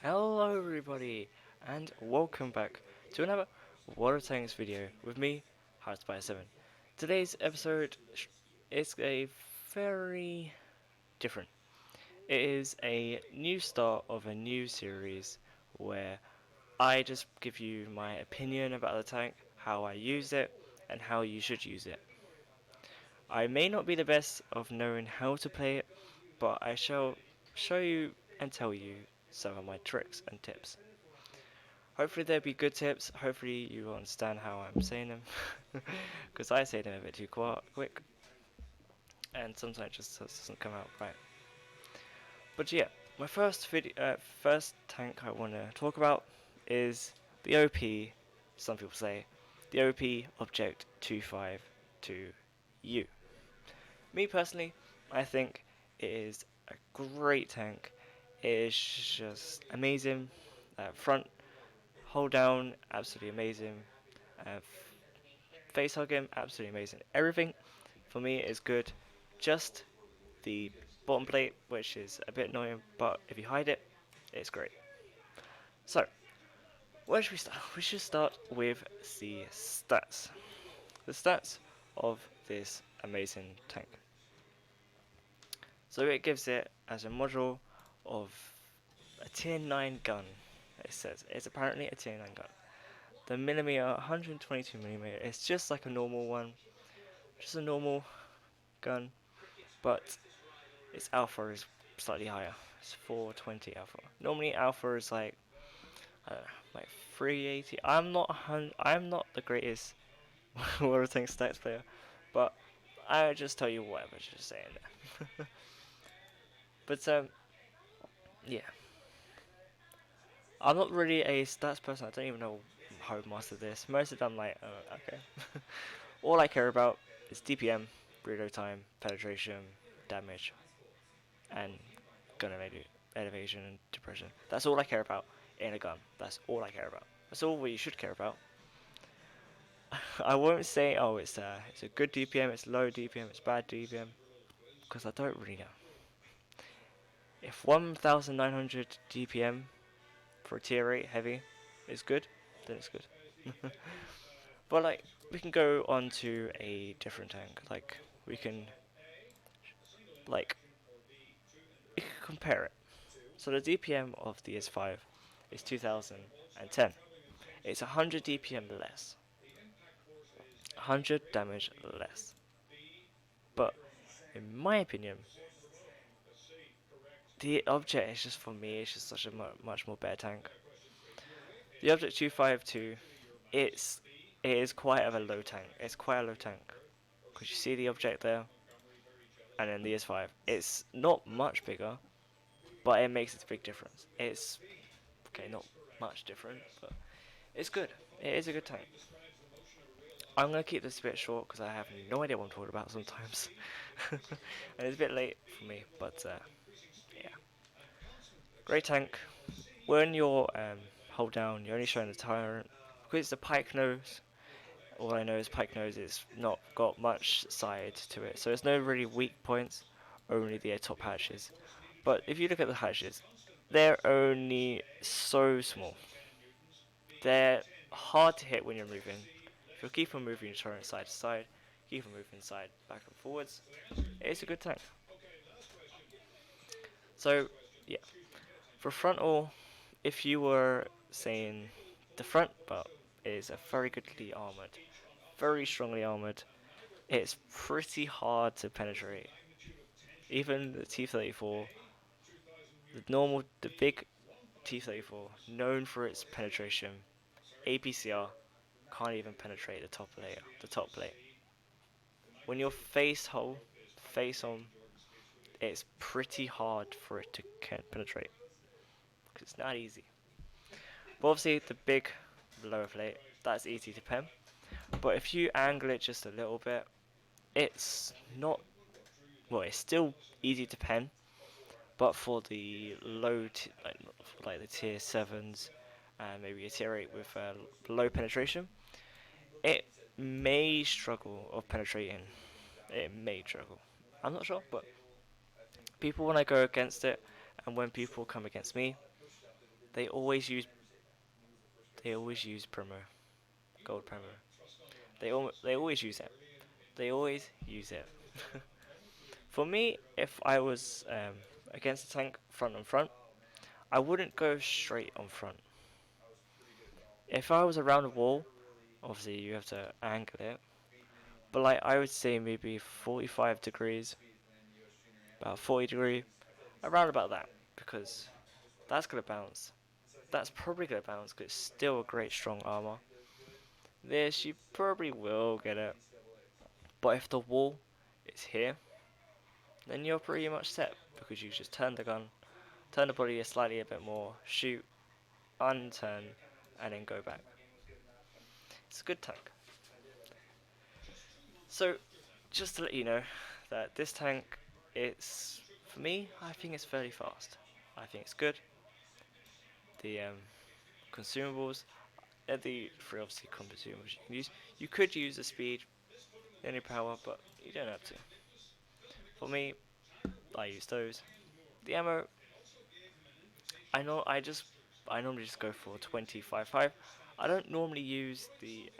Hello everybody, and welcome back to another Water Tanks video with me, HeartSpy7. Today's episode is a very different. It is a new start of a new series where I just give you my opinion about the tank, how I use it, and how you should use it. I may not be the best of knowing how to play it, but I shall show you and tell you some of my tricks and tips. Hopefully there'll be good tips. Hopefully you understand how I'm saying them, because I say them a bit too quick, and sometimes it just doesn't come out right. But yeah, my first tank I want to talk about is the OP. Some people say the OP Object 252U. Me personally, I think it is a great tank. It is just amazing. Front hold down, absolutely amazing. Uh, face hugging, absolutely amazing. Everything for me is good. Just the bottom plate, which is a bit annoying, but if you hide it, it's great. So, where should we start? We should start with the stats. The stats of this amazing tank. So it gives it as a module of a tier 9 gun. It says it's apparently a tier 9 gun. The millimeter, 122mm. It's just like a normal one, just a normal gun, but its alpha is slightly higher. It's 420 alpha. Normally alpha is like I don't know, like 380. I'm not the greatest World Tank stats player, but I just tell you whatever, just saying that. But yeah, I'm not really a stats person. I don't even know how to master this. Most of them, like, okay. All I care about is DPM, reload time, penetration, damage, and gun elevation and depression. That's all I care about in a gun. That's all I care about. That's all we should care about. I won't say, oh, it's a good DPM, it's low DPM, it's bad DPM, because I don't really know. If 1900 DPM for a tier 8 heavy is good, then it's good. But like, we can go on to a different tank. Like, we can like we can compare it. So the DPM of the S5 is 2010. It's 100 DPM less, 100 damage less. But in my opinion, the object is just for me. It's just such a much more better tank. The object 252, it is quite of a low tank. It's quite a low tank because you see the object there, and then the S5. It's not much bigger, but it makes a big difference. It's okay, not much different, but it's good. It is a good tank. I'm gonna keep this a bit short because I have no idea what I'm talking about sometimes, and it's a bit late for me. But yeah, great tank. When you're hold down, you're only showing the tyrant because it's a pike nose. All I know is pike nose. It's not got much side to it, so there's no really weak points. Only the top hatches. But if you look at the hatches, they're only so small. They're hard to hit when you're moving. If you keep on moving your turret side to side, keep on moving side back and forwards, it's a good tank. So yeah, for frontal, if you were saying the front butt is a very goodly armored, very strongly armored, it's pretty hard to penetrate. Even the T-34, the big T-34, known for its penetration, APCR can't even penetrate the top layer, the top plate. When you're face on, it's pretty hard for it to penetrate because it's not easy. But obviously, the big lower plate, that's easy to pen. But if you angle it just a little bit, it's not, well, it's still easy to pen. But for the like the tier 7s and maybe a tier 8 with low penetration, it may struggle of penetrating. It may struggle. I'm not sure, but people when I go against it and when people come against me, They always use they always use promo, gold promo. They always use it. They always use it. For me, if I was against a tank front on front, I wouldn't go straight on front. If I was around a wall, obviously you have to angle it. But like I would say maybe 45 degrees, about 40 degree, around about that, because that's gonna bounce. That's probably gonna bounce because it's still a great strong armor. This you probably will get it, but if the wall is here, then you're pretty much set because you just turn the gun, turn the body slightly a bit more, shoot, unturn, and then go back. It's a good tank. So, just to let you know that this tank, it's for me, I think it's fairly fast. I think it's good. The consumables, the free obviously consumables you can use. You could use the speed, any power, but you don't have to. For me, I use those. The ammo, I normally just go for 25.5. I don't normally use the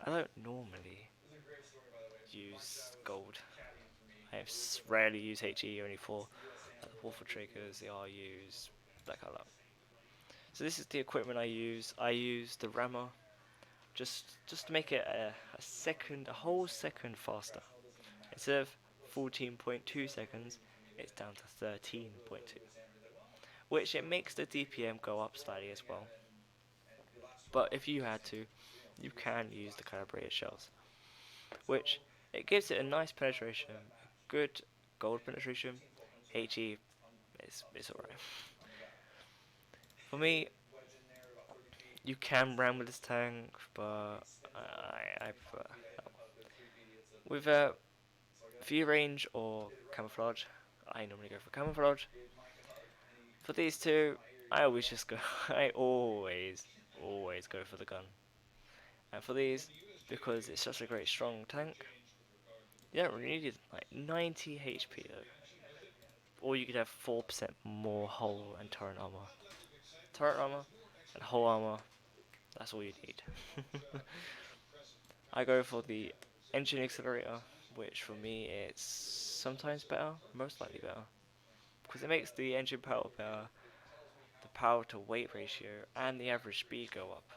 I don't normally use gold. Rarely use HE only for the waffle triggers, the RUs, that kind of stuff. So this is the equipment I use. I use the rammer just to make it a whole second faster. Instead of 14.2 seconds, it's down to 13.2, which it makes the DPM go up slightly as well. But if you had to, you can use the calibrated shells, which it gives it a nice penetration, a good gold penetration. HE is alright. For me, you can ram with this tank, but I prefer with view range or camouflage. I normally go for camouflage. For these two, I always just go. I always go for the gun. And for these, because it's such a great strong tank, you don't really need like 90 HP though. Or you could have 4% more hull and turret armor. Turret armor and hull armor, that's all you need. I go for the engine accelerator, which for me it's sometimes better, most likely better. Because it makes the engine power better, the power to weight ratio, and the average speed go up.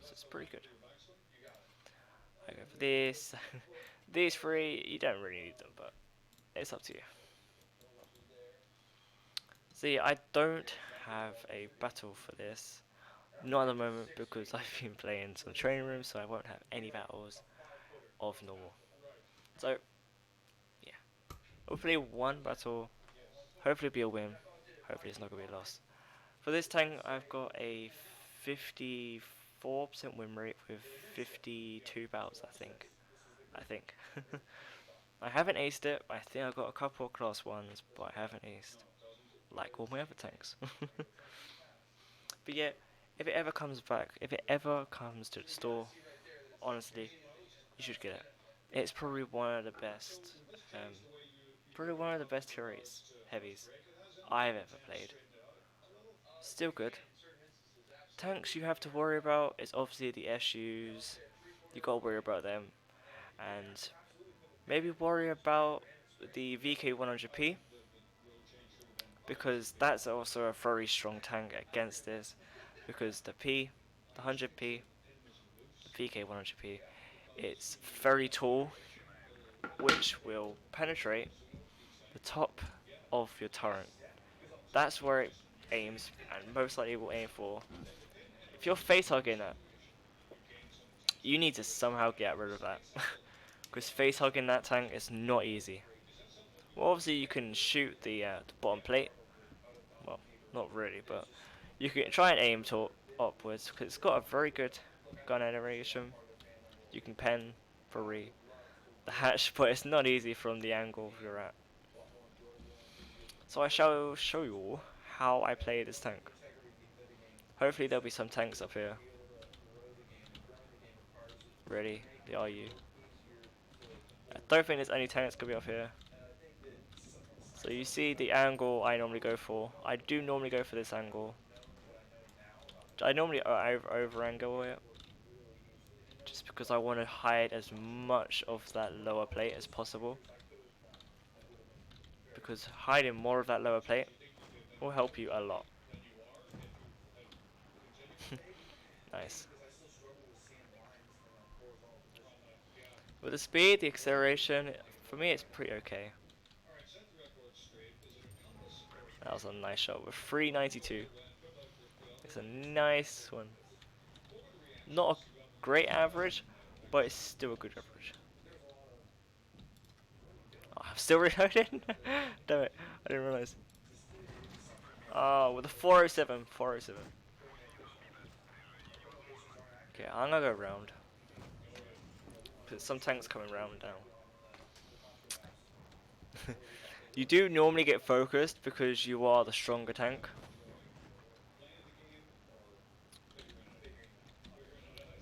So it's pretty good. I go for this. These three, you don't really need them, but it's up to you. See, I don't have a battle for this. Not at the moment because I've been playing some training rooms, so I won't have any battles of normal. So, yeah. Hopefully one battle, hopefully it'll be a win, hopefully it's not going to be a loss. For this tank, I've got a 54% win rate with 52 battles, I think. I haven't aced it. I think I've got a couple of class 1s, but I haven't aced. Like all my other tanks. But yeah, if it ever comes back, if it ever comes to the store, honestly, you should get it. It's probably one of the best, um, probably one of the best heavies I've ever played. Still good. Tanks you have to worry about is obviously the SUs. You gotta worry about them, and maybe worry about the VK 100p because that's also a very strong tank against this. Because the 100p, the VK 100p, it's very tall, which will penetrate the top of your turret. That's where it aims, and most likely will aim for. If you're face hugging that, you need to somehow get rid of that. Because face hugging that tank is not easy. Well, obviously you can shoot the bottom plate. Well, not really, but you can try and aim to upwards because it's got a very good gun animation. You can pen for the hatch, but it's not easy from the angle you're at. So I shall show you all how I play this tank. Hopefully there'll be some tanks up here. Ready? The RU. I don't think there's any tanks gonna be up here. So you see the angle I normally go for. I do normally go for this angle. I normally over angle it, just because I want to hide as much of that lower plate as possible. Because hiding more of that lower plate will help you a lot. Nice. With the speed, the acceleration, for me it's pretty okay. That was a nice shot with 392. It's a nice one. Not a great average, but it's still a good average. Oh, I'm still reloading? Damn it, I didn't realise. Oh, with a 407, 407. Okay, I'm gonna go round. Because some tanks coming round now. You do normally get focused because you are the stronger tank.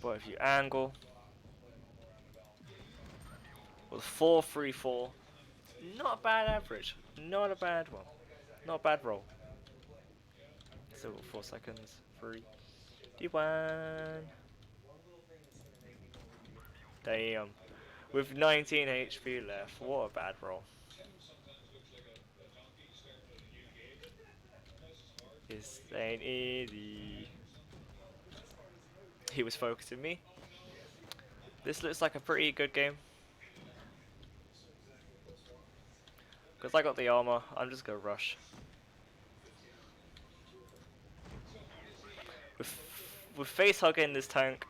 But if you angle with 434, not a bad average. Not a bad one. Not a bad roll. Still got 4 seconds. 3, 2, 1. Damn. With 19 HP left, what a bad roll. This ain't easy. He was focusing me. This looks like a pretty good game. Because I got the armor, I'm just gonna rush. With face hugging this tank,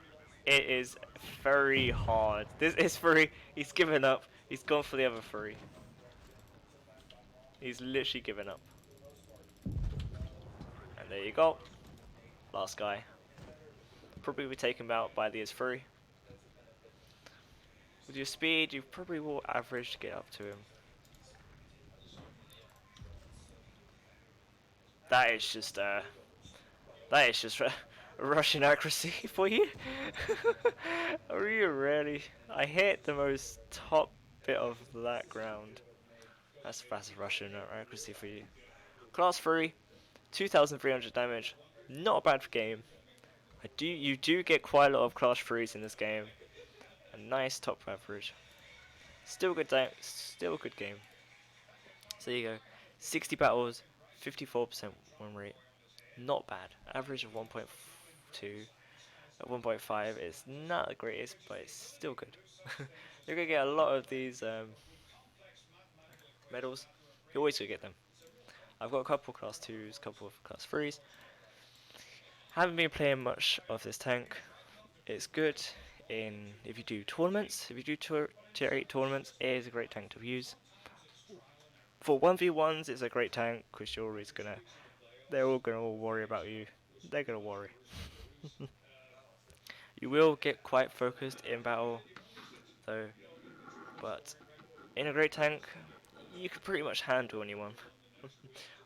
it is very hard. This is free. He's given up. He's gone for the other 3. He's literally given up. And there you go. Last guy. Probably be taken out by these 3. With your speed, you probably will average to get up to him. That is just Russian accuracy for you. Are you ready? I hit the most top bit of that ground. That's fast Russian accuracy for you. Class 3, 2,300 damage. Not a bad game. You do get quite a lot of class 3s in this game. A nice top average. Still good still a good game. So there you go. 60 battles, 54% win rate. Not bad. Average of 1.2 at 1.5 is not the greatest, but it's still good. You're gonna get a lot of these medals. You're always gonna get them. I've got a couple class 2s, a couple of class 3s. Haven't been playing much of this tank. It's good in if you do tournaments. If you do tier 8 tournaments, it is a great tank to use. For 1v1s, it's a great tank because you're always gonna. They're all gonna worry about you. They're gonna worry. You will get quite focused in battle, though. But in a great tank, you could pretty much handle anyone.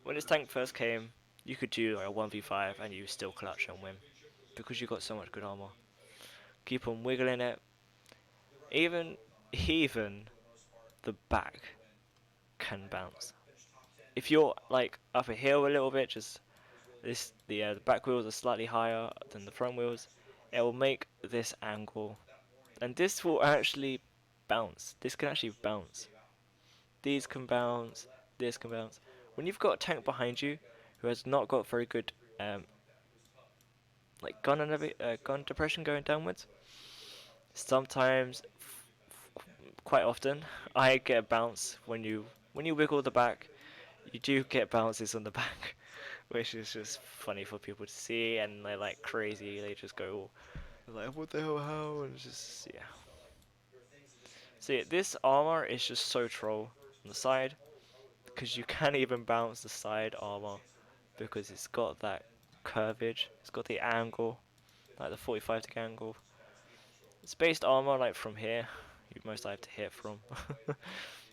When this tank first came, you could do like a 1v5 and you still clutch and win because you got so much good armor. Keep on wiggling it. Even the back can bounce. If you're like up a hill a little bit, just the back wheels are slightly higher than the front wheels. It will make this angle, and this will actually bounce. This can actually bounce. These can bounce. This can bounce. When you've got a tank behind you who has not got very good like gun depression going downwards, sometimes, quite often, I get a bounce when you wiggle the back. You do get bounces on the back, which is just funny for people to see, and they're like crazy. They just go like, "What the hell? How?" And it's just yeah. So yeah, this armor is just so troll on the side because you can't even bounce the side armor because it's got that curvage. It's got the angle, like the 45 degree angle. It's based armor like from here. You most have to hit from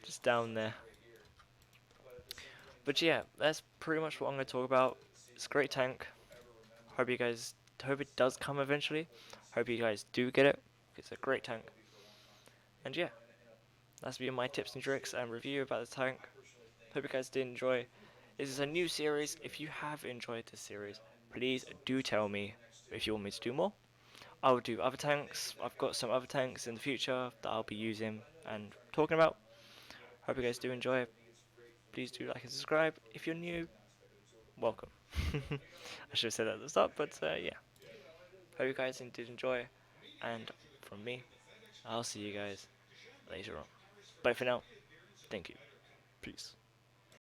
just down there. But yeah, that's pretty much what I'm going to talk about. It's a great tank. Hope it does come eventually. Hope you guys do get it. It's a great tank. And yeah, that's been my tips and tricks and review about the tank. Hope you guys did enjoy. This is a new series. If you have enjoyed this series, please do tell me if you want me to do more. I'll do other tanks. I've got some other tanks in the future that I'll be using and talking about. Hope you guys do enjoy. Please do like and subscribe. If you're new, welcome. I should have said that at the start, but yeah. Hope you guys did enjoy. And from me, I'll see you guys later on. Bye for now. Thank you. Peace.